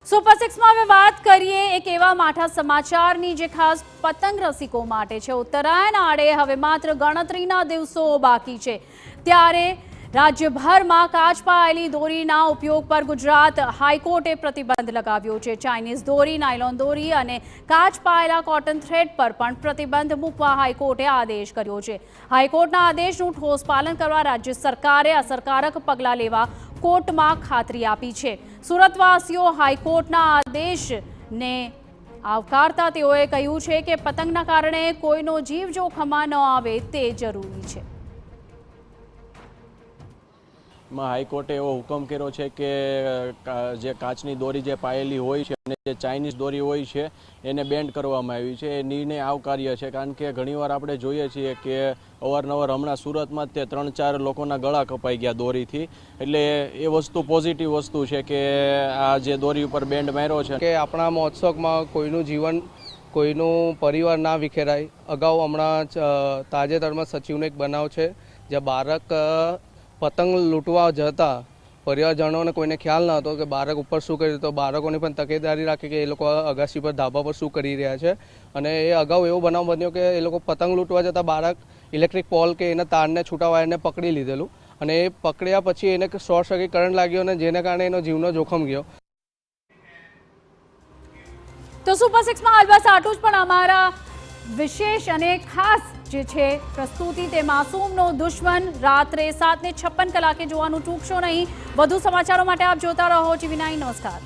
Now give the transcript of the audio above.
Super સિક્સમાં હવે વાત કરીએ એક એવા માઠા સમાચારની જે ખાસ પતંગ રસિકો માટે છે। ઉત્તરાયણ આડે હવે માત્ર ગણતરીના દિવસો બાકી છે, ત્યારે રાજ્યભરમાં કાચ પાયેલી દોરીના ઉપયોગ પર ગુજરાત હાઈકોર્ટે પ્રતિબંધ લગાવ્યો છે। ચાઇનીઝ દોરી, નાયલોન દોરી અને કાચ પાયેલા કોટન થ્રેડ પર પણ પ્રતિબંધ મૂકવા હાઈકોર્ટે આદેશ કર્યો છે। હાઈકોર્ટના આદેશનું ઠોસ પાલન કરવા રાજ્ય સરકારે અસરકારક પગલાં લેવા કોર્ટમાં ખાતરી આપી છે। સુરતવાસીઓ હાઈકોર્ટના આદેશને આવકારતા તેઓએ કહ્યું છે કે પતંગના કારણે કોઈનો જીવ જોખમમાં ન આવે તે જરૂરી છે। હાઈકોર્ટે એવો હુકમ કર્યો છે કે જે કાચની દોરી જે પાયેલી હોય છે અને જે ચાઇનીઝ દોરી હોય છે એને બેન્ડ કરવામાં આવી છે। એ નિર્ણય આવકાર્ય છે, કારણ કે ઘણીવાર આપણે જોઈએ છીએ કે અવારનવાર હમણાં સુરતમાં જ તે 3-4 લોકોના ગળા કપાઈ ગયા દોરીથી, એટલે એ વસ્તુ પોઝિટિવ વસ્તુ છે કે આ જે દોરી ઉપર બેન્ડ માર્યો છે કે આપણા મહોત્સવમાં કોઈનું જીવન, કોઈનું પરિવાર ના વિખેરાય। અગાઉ હમણાં તાજેતરમાં સચિવનો એક બનાવ છે જ્યાં બાળક પતંગ લૂંટવા જતા પરિવારજનોને કોઈને ખ્યાલ ન હતો કે બાળક ઉપર શું કરી, તો બાળકોની પણ તકેદારી રાખી કે એ લોકો અગાસી પર ધાબા પર શું કરી રહ્યા છે। અને એ અગાઉ એવો બનાવ બન્યો કે એ લોકો પતંગ લૂંટવા જતા બાળક ઇલેક્ટ્રિક પોલ કે એના તારને છૂટા વાયરને પકડી લીધેલું, અને એ પકડ્યા પછી એને શોર્ટ સર્કિટ કરંટ લાગ્યો અને જેને કારણે એનો જીવનો જોખમ ગયો। તો સુપર સિક્સમાં હાલ બસ આટલું જ, પણ અમારા વિશેષ અને ખાસ જે છે પ્રસ્તુતિ તે માસૂમનો દુશ્મન રાત્રે 7:56 કલાકે જોવાનું ચૂકશો નહીં। વધુ સમાચારો માટે આપ જોતા રહો GV9। નમસ્કાર।